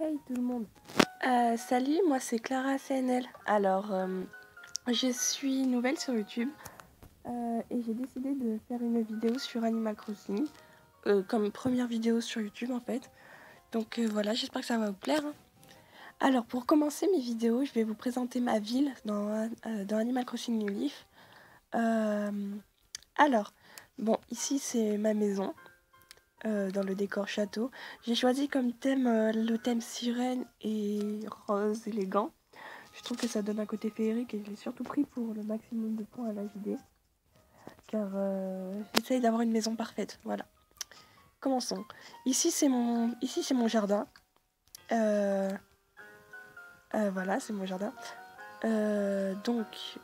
Hey tout le monde. Salut, moi c'est Clara CNL. Alors, je suis nouvelle sur YouTube et j'ai décidé de faire une vidéo sur Animal Crossing comme première vidéo sur YouTube en fait. Donc voilà, j'espère que ça va vous plaire. Alors, pour commencer mes vidéos, je vais vous présenter ma ville dans Animal Crossing New Leaf. Alors, bon, ici c'est ma maison. Dans le décor château. J'ai choisi comme thème le thème sirène et rose élégant. Je trouve que ça donne un côté féerique et je l'ai surtout pris pour le maximum de points à la JD. Car j'essaye d'avoir une maison parfaite. Voilà. Commençons. Ici c'est mon jardin. Voilà, c'est mon jardin. Donc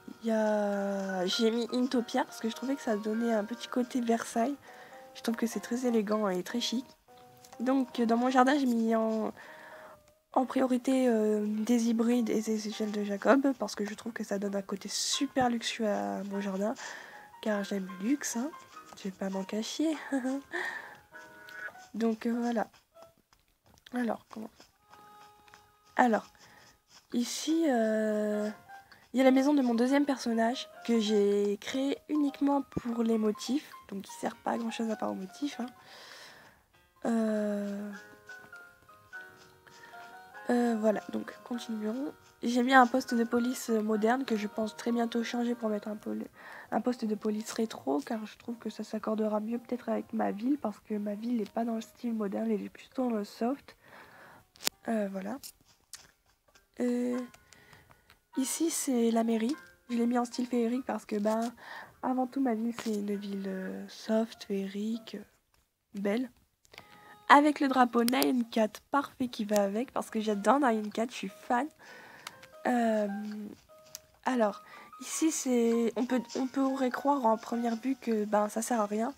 j'ai mis Intopia parce que je trouvais que ça donnait un petit côté Versailles. Je trouve que c'est très élégant et très chic. Donc dans mon jardin j'ai mis en priorité des hybrides et des échelles de Jacob parce que je trouve que ça donne un côté super luxueux à mon jardin car j'aime le luxe, hein. Je vais pas m'en cacher. Donc voilà. Alors, ici il y a la maison de mon deuxième personnage que j'ai créé uniquement pour les motifs, donc il sert pas à grand chose à part aux motifs, hein. Voilà, donc continuons. J'ai mis un poste de police moderne que je pense très bientôt changer pour mettre un poste de police rétro car je trouve que ça s'accordera mieux peut-être avec ma ville parce que ma ville n'est pas dans le style moderne, elle est plutôt dans le soft. Voilà. Ici c'est la mairie. Je l'ai mis en style féerique parce que avant tout ma ville c'est une ville soft, féerique, belle. Avec le drapeau Nyan Cat parfait qui va avec parce que j'adore Nyan Cat, je suis fan. Alors, ici, on pourrait croire en première vue que ça sert à rien.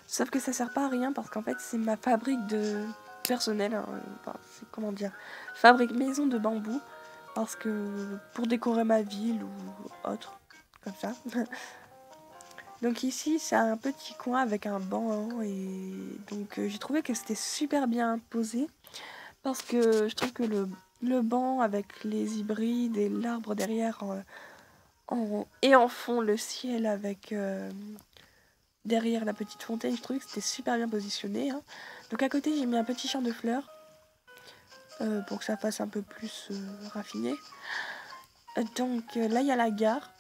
Sauf que ça sert pas à rien parce qu'en fait, c'est ma fabrique de personnel. Hein, c'est comment dire, fabrique maison de bambou. Parce que pour décorer ma ville ou autre, comme ça. Donc ici, c'est un petit coin avec un banc. Et donc, j'ai trouvé que c'était super bien posé. Parce que je trouve que le banc avec les hybrides et l'arbre derrière... et en fond le ciel avec derrière la petite fontaine, je trouvais que c'était super bien positionné, hein. Donc à côté j'ai mis un petit champ de fleurs pour que ça fasse un peu plus raffiné. Donc là il y a la gare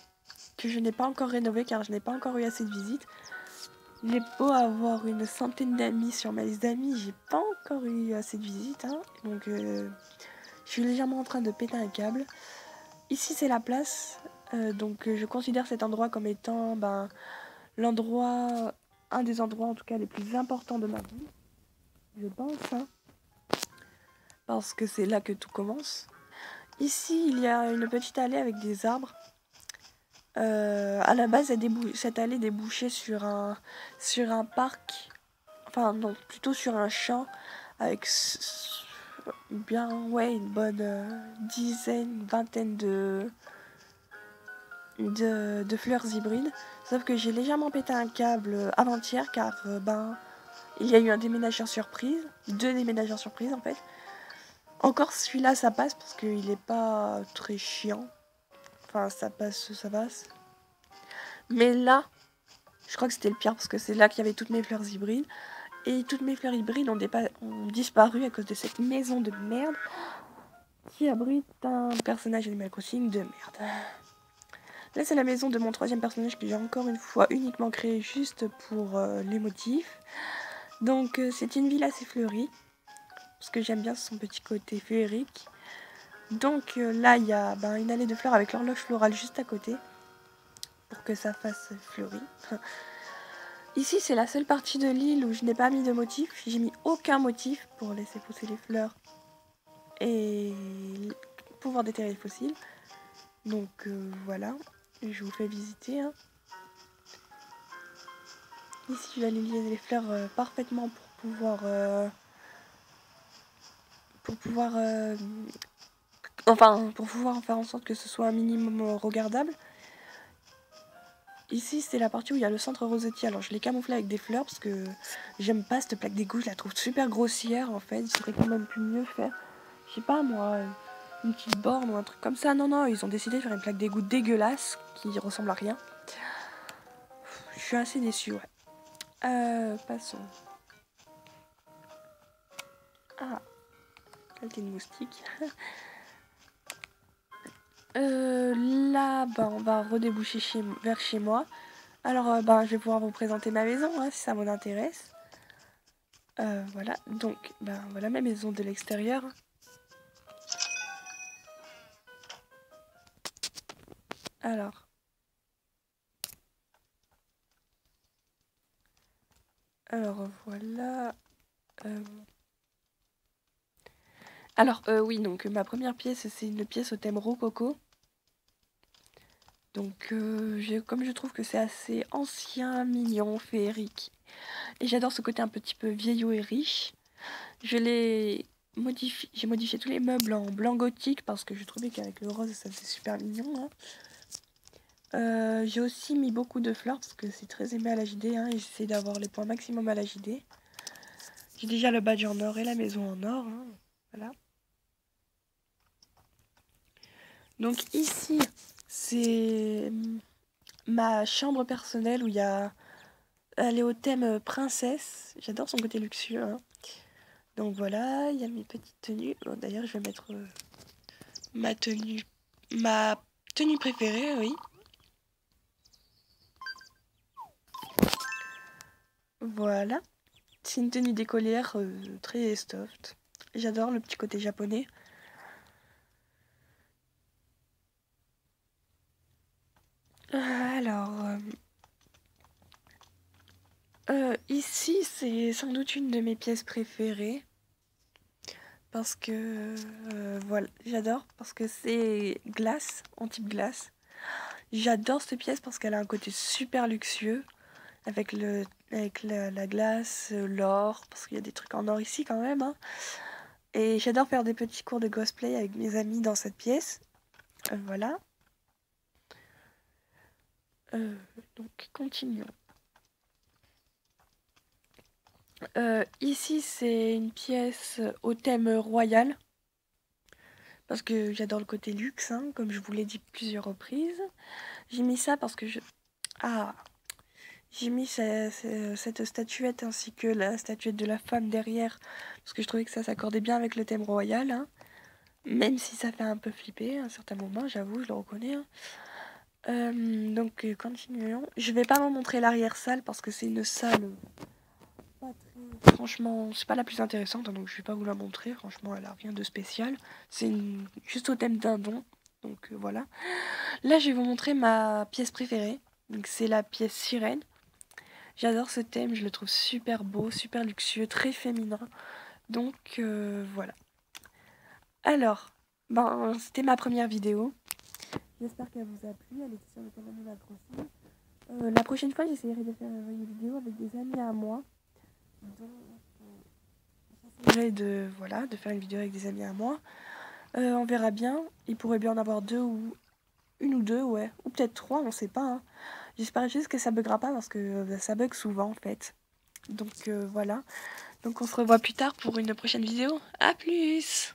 que je n'ai pas encore rénovée car je n'ai pas encore eu assez de visites. J'ai beau avoir une centaine d'amis sur ma liste d'amis, j'ai pas encore eu assez de visites, hein. Donc je suis légèrement en train de péter un câble. Ici c'est la place. Donc je considère cet endroit comme étant un des endroits en tout cas les plus importants de ma vie, je pense, hein, parce que c'est là que tout commence. Ici il y a une petite allée avec des arbres. À la base cette allée débouchait sur un parc, enfin non, plutôt sur un champ avec une bonne dizaine, vingtaine de fleurs hybrides. Sauf que j'ai légèrement pété un câble avant-hier car il y a eu un déménageur surprise. 2 déménageurs surprises en fait. Encore celui-là ça passe parce qu'il est pas très chiant. Enfin ça passe, ça passe. Mais là, je crois que c'était le pire parce que c'est là qu'il y avait toutes mes fleurs hybrides. Et toutes mes fleurs hybrides ont disparu à cause de cette maison de merde qui abrite un personnage Animal Crossing de merde. Là, c'est la maison de mon troisième personnage que j'ai encore une fois uniquement créé juste pour les motifs. Donc, c'est une ville assez fleurie. Parce que j'aime bien son petit côté féerique. Donc, là, il y a une allée de fleurs avec l'horloge florale juste à côté. Pour que ça fasse fleuri. Ici, c'est la seule partie de l'île où je n'ai pas mis de motif. J'ai mis aucun motif pour laisser pousser les fleurs. Et pouvoir déterrer les fossiles. Donc, voilà. Je vous fais visiter, hein. Ici, je vais aligner les fleurs parfaitement pour pouvoir faire en sorte que ce soit un minimum regardable. Ici, c'est la partie où il y a le centre rosetier. Alors, je l'ai camouflé avec des fleurs parce que j'aime pas cette plaque d'égout. Je la trouve super grossière en fait. Il serait quand même pu mieux faire. je sais pas moi, une petite borne ou un truc comme ça. Non, non, ils ont décidé de faire une plaque d'égout dégueulasse qui ressemble à rien. Je suis assez déçue, ouais. Passons. Ah, qualité de moustique. Là, bah, on va redéboucher vers chez moi. Alors, bah, je vais pouvoir vous présenter ma maison, hein, si ça vous intéresse. Voilà, donc, bah, voilà ma maison de l'extérieur. Alors, voilà. Oui, donc ma première pièce, c'est une pièce au thème rococo. Donc, comme je trouve que c'est assez ancien, mignon, féerique, et j'adore ce côté un petit peu vieillot et riche, j'ai modifié tous les meubles en blanc gothique parce que je trouvais qu'avec le rose, ça faisait super mignon. Hein. J'ai aussi mis beaucoup de fleurs parce que c'est très aimé à la JD, hein, et j'essaie d'avoir les points maximum à la JD. J'ai déjà le badge en or et la maison en or. Hein, voilà. Donc ici, c'est ma chambre personnelle où il y a... Elle est au thème princesse. J'adore son côté luxueux. Hein. Donc voilà, il y a mes petites tenues. Bon, d'ailleurs, je vais mettre ma tenue préférée, oui. Voilà. C'est une tenue d'écolière très soft. J'adore le petit côté japonais. Alors, ici, c'est sans doute une de mes pièces préférées. Parce que, voilà, j'adore. Parce que c'est glace, en type glace. J'adore cette pièce parce qu'elle a un côté super luxueux. Avec la glace, l'or. Parce qu'il y a des trucs en or ici quand même. Hein. Et j'adore faire des petits cours de cosplay avec mes amis dans cette pièce. Voilà. Donc, continuons. Ici, c'est une pièce au thème royal. Parce que j'adore le côté luxe, hein, comme je vous l'ai dit plusieurs reprises. J'ai mis ça parce que j'ai mis cette statuette ainsi que la statuette de la femme derrière. Parce que je trouvais que ça s'accordait bien avec le thème royal. Hein. Même si ça fait un peu flipper à un certain moment, j'avoue, je le reconnais. Hein. Donc, continuons. Je vais pas vous montrer l'arrière-salle parce que c'est une salle pas très... Franchement, c'est pas la plus intéressante, hein, donc je vais pas vous la montrer. Franchement, elle a rien de spécial. C'est juste au thème dindon. Donc, voilà. Là, je vais vous montrer ma pièce préférée. Donc, c'est la pièce sirène. J'adore ce thème, je le trouve super beau, super luxueux, très féminin. Donc, voilà. Alors, ben, c'était ma première vidéo. J'espère qu'elle vous a plu. Elle était sur le canal de la prochaine. La prochaine fois, j'essaierai de faire une vidéo avec des amis à moi. Donc, j'essaierai de faire une vidéo avec des amis à moi. On verra bien. Il pourrait bien en avoir une ou deux, ouais. Ou peut-être trois, on sait pas. Hein. J'espère juste que ça buggera pas parce que ça bug souvent en fait. Donc voilà. Donc on se revoit plus tard pour une prochaine vidéo. À plus!